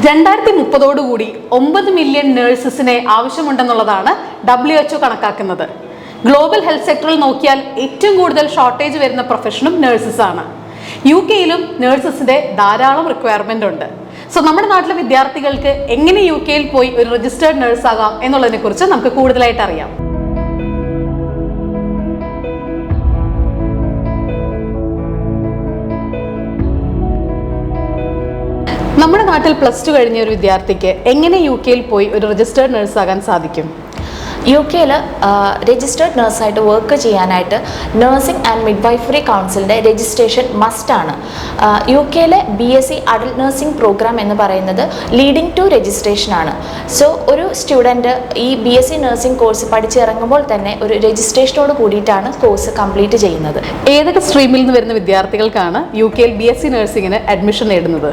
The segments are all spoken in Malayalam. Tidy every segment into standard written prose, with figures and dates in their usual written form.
2030 9 മില്യൺ നഴ്സസിനെ ആവശ്യമുണ്ടെന്നുള്ളതാണ് WHO കണക്കാക്കുന്നത്. ഗ്ലോബൽ ഹെൽത്ത് സെക്ടറിൽ നോക്കിയാൽ ഏറ്റവും കൂടുതൽ ഷോർട്ടേജ് വരുന്ന പ്രൊഫഷനും നഴ്സസ് ആണ്. UK-യിലും നഴ്സസിന്റെ ധാരാളം റിക്വയർമെന്റ് ഉണ്ട്. സോ നമ്മുടെ നാട്ടിലെ വിദ്യാർത്ഥികൾക്ക് എങ്ങനെ UK-യിൽ പോയി ഒരു രജിസ്റ്റേർഡ് നഴ്സ് ആകാം എന്നുള്ളതിനെ കുറിച്ച് നമുക്ക് കൂടുതലായിട്ട് അറിയാം. നമ്മുടെ നാട്ടിൽ +2 കഴിഞ്ഞ ഒരു വിദ്യാർത്ഥിക്ക് എങ്ങനെ UK-യിൽ പോയി ഒരു രജിസ്റ്റേർഡ് നഴ്സ് ആകാൻ സാധിക്കും? UK-യിൽ രജിസ്റ്റേർഡ് നഴ്സായിട്ട് വർക്ക് ചെയ്യാനായിട്ട് നഴ്സിംഗ് ആൻഡ് മിഡ്വൈഫറി കൗൺസിലിൻ്റെ രജിസ്ട്രേഷൻ മസ്റ്റാണ്. UK-യിലെ BSc അഡൽട്ട് നഴ്സിംഗ് പ്രോഗ്രാം എന്ന് പറയുന്നത് ലീഡിംഗ് ടു രജിസ്ട്രേഷനാണ്. സോ ഒരു സ്റ്റുഡൻറ്റ് ഈ BSc നഴ്സിംഗ് കോഴ്സ് പഠിച്ചിറങ്ങുമ്പോൾ തന്നെ ഒരു രജിസ്ട്രേഷനോട് കൂടിയിട്ടാണ് കോഴ്സ് കംപ്ലീറ്റ് ചെയ്യുന്നത്. ഏതൊക്കെ സ്ട്രീമിൽ നിന്ന് വരുന്ന വിദ്യാർത്ഥികൾക്കാണ് UK-യിൽ BSc നഴ്സിംഗിന് അഡ്മിഷൻ നേടുന്നത്?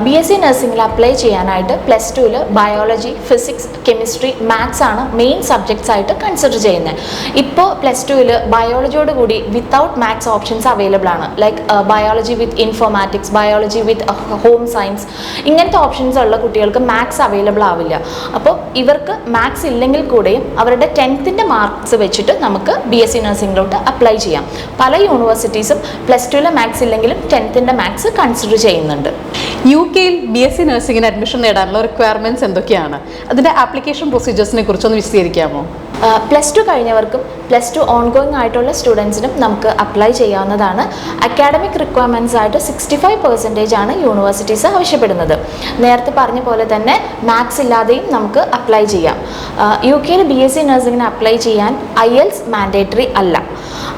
BSc നഴ്സിംഗിൽ അപ്ലൈ ചെയ്യാനായിട്ട് +2-ൽ ബയോളജി, ഫിസിക്സ്, കെമിസ്ട്രി, മാത്സ് ആണ് മെയിൻ സബ്ജക്ട്സ് ആയിട്ട് കൺസിഡർ ചെയ്യുന്നത്. ഇപ്പോൾ +2-ൽ ബയോളജിയോട് കൂടി വിത്തൗട്ട് മാത്സ് ഓപ്ഷൻസ് അവൈലബിൾ ആണ്. ലൈക്ക് ബയോളജി വിത്ത് ഇൻഫോർമാറ്റിക്സ്, ബയോളജി വിത്ത് ഹോം സയൻസ്, ഇങ്ങനത്തെ ഓപ്ഷൻസ് ഉള്ള കുട്ടികൾക്ക് മാത്സ് അവൈലബിൾ ആവില്ല. അപ്പോൾ ഇവർക്ക് മാത്സ് ഇല്ലെങ്കിൽ കൂടെയും അവരുടെ 10th മാർക്സ് വെച്ചിട്ട് നമുക്ക് BSc നഴ്സിംഗിലോട്ട് അപ്ലൈ ചെയ്യാം. പല യൂണിവേഴ്സിറ്റീസും +2-ലെ മാത്സ് ഇല്ലെങ്കിലും 10th മാത്സ് കൺസിഡർ ചെയ്യുന്നുണ്ട്. UK-യിൽ BSc നഴ്സിംഗിന് അഡ്മിഷൻ നേടാനുള്ള റിക്വയർമെന്റ്സ് എന്തൊക്കെയാണ്? അതിന്റെ ആപ്ലിക്കേഷൻ പ്രൊസീജിയേഴ്സിനെ കുറിച്ചൊന്ന് വിശദീകരിക്കാമോ? +2 കഴിഞ്ഞവർക്കും +2 ഓൺഗോയിങ് ആയിട്ടുള്ള സ്റ്റുഡൻസിനും നമുക്ക് അപ്ലൈ ചെയ്യാവുന്നതാണ്. അക്കാഡമിക് റിക്വയർമെൻറ്റ്സ് ആയിട്ട് 65% ആണ് യൂണിവേഴ്സിറ്റീസ് ആവശ്യപ്പെടുന്നത്. നേരത്തെ പറഞ്ഞ പോലെ തന്നെ മാത്സ് ഇല്ലാതെയും നമുക്ക് അപ്ലൈ ചെയ്യാം. UK-യിൽ BSc നഴ്സിംഗിന് അപ്ലൈ ചെയ്യാൻ IELTS മാൻഡേറ്ററി അല്ല.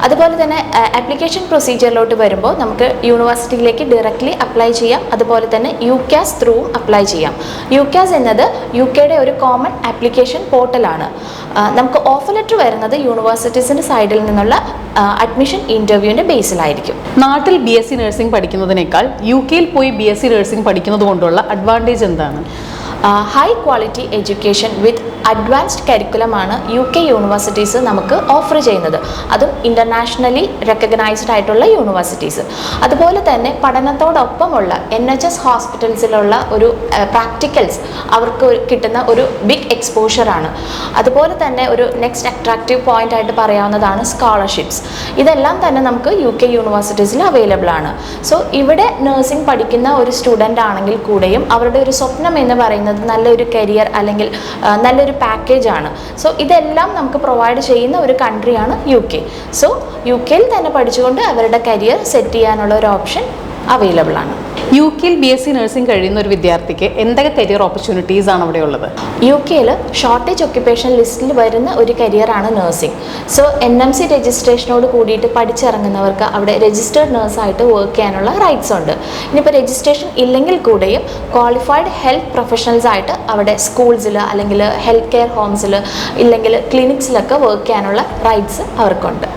അതുപോലെ തന്നെ ആപ്ലിക്കേഷൻ പ്രൊസീജിയറിലോട്ട് വരുമ്പോൾ നമുക്ക് യൂണിവേഴ്സിറ്റിയിലേക്ക് ഡയറക്റ്റ്ലി അപ്ലൈ ചെയ്യാം. അതുപോലെ തന്നെ UCAS ത്രൂവും അപ്ലൈ ചെയ്യാം. UCAS എന്നത് UK-യുടെ ഒരു കോമൺ ആപ്ലിക്കേഷൻ പോർട്ടലാണ്. നമുക്ക് ഓഫർ ലെറ്റർ വരുന്നത് യൂണിവേഴ്സിറ്റീസിൻ്റെ സൈഡിൽ നിന്നുള്ള അഡ്മിഷൻ ഇൻ്റർവ്യൂവിൻ്റെ ബേസിലായിരിക്കും. നാട്ടിൽ BSc നഴ്സിംഗ് പഠിക്കുന്നതിനേക്കാൾ UK-യിൽ പോയി BSc നഴ്സിംഗ് പഠിക്കുന്നത് കൊണ്ടുള്ള അഡ്വാൻറ്റേജ് എന്താണ്? High quality education with advanced കരിക്കുലമാണ് UK യൂണിവേഴ്സിറ്റീസ് നമുക്ക് ഓഫർ ചെയ്യുന്നത്. അതും ഇൻ്റർനാഷണലി റെക്കഗ്നൈസ്ഡ് ആയിട്ടുള്ള യൂണിവേഴ്സിറ്റീസ്. അതുപോലെ തന്നെ പഠനത്തോടൊപ്പമുള്ള NHS ഹോസ്പിറ്റൽസിലുള്ള ഒരു പ്രാക്ടിക്കൽസ് അവർക്ക് കിട്ടുന്ന ഒരു ബിഗ് എക്സ്പോഷറാണ്. അതുപോലെ തന്നെ ഒരു നെക്സ്റ്റ് അട്രാക്റ്റീവ് പോയിന്റ് ആയിട്ട് പറയാവുന്നതാണ് സ്കോളർഷിപ്സ്. ഇതെല്ലാം തന്നെ നമുക്ക് UK യൂണിവേഴ്സിറ്റീസിൽ അവൈലബിൾ ആണ്. സോ ഇവിടെ നഴ്സിംഗ് പഠിക്കുന്ന ഒരു സ്റ്റുഡൻ്റ് ആണെങ്കിൽ കൂടെയും അവരുടെ ഒരു സ്വപ്നം എന്ന് പറയുന്നത് നല്ലൊരു കരിയർ അല്ലെങ്കിൽ നല്ലൊരു പാക്കേജാണ്. സോ ഇതെല്ലാം നമുക്ക് പ്രൊവൈഡ് ചെയ്യുന്ന ഒരു കൺട്രിയാണ് UK. സോ UK-യിൽ തന്നെ പഠിച്ചുകൊണ്ട് അവരുടെ കരിയർ സെറ്റ് ചെയ്യാനുള്ള ഒരു ഓപ്ഷൻ അവൈലബിൾ ആണ്. UK-യിൽ BSc നഴ്സിംഗ് കഴിയുന്ന ഒരു വിദ്യാർത്ഥിക്ക് എന്തൊക്കെ കരിയർ ഓപ്പർച്യൂണിറ്റീസ് ആണ് അവിടെ ഉള്ളത്? UK-യിൽ ഷോർട്ടേജ് ഒക്യുപ്പേഷൻ ലിസ്റ്റിൽ വരുന്ന ഒരു കരിയറാണ് നഴ്സിംഗ്. സോ NMC രജിസ്ട്രേഷനോട് കൂടിയിട്ട് പഠിച്ചിറങ്ങുന്നവർക്ക് അവിടെ രജിസ്റ്റേർഡ് നഴ്സായിട്ട് വർക്ക് ചെയ്യാനുള്ള റൈറ്റ്സ് ഉണ്ട്. ഇനിയിപ്പോൾ രജിസ്ട്രേഷൻ ഇല്ലെങ്കിൽ കൂടെയും ക്വാളിഫൈഡ് ഹെൽത്ത് പ്രൊഫഷണൽസ് ആയിട്ട് അവിടെ സ്കൂൾസിൽ അല്ലെങ്കിൽ ഹെൽത്ത് കെയർ ഹോംസിൽ ഇല്ലെങ്കിൽ ക്ലിനിക്സിലൊക്കെ വർക്ക് ചെയ്യാനുള്ള റൈറ്റ്സ് അവർക്കുണ്ട്.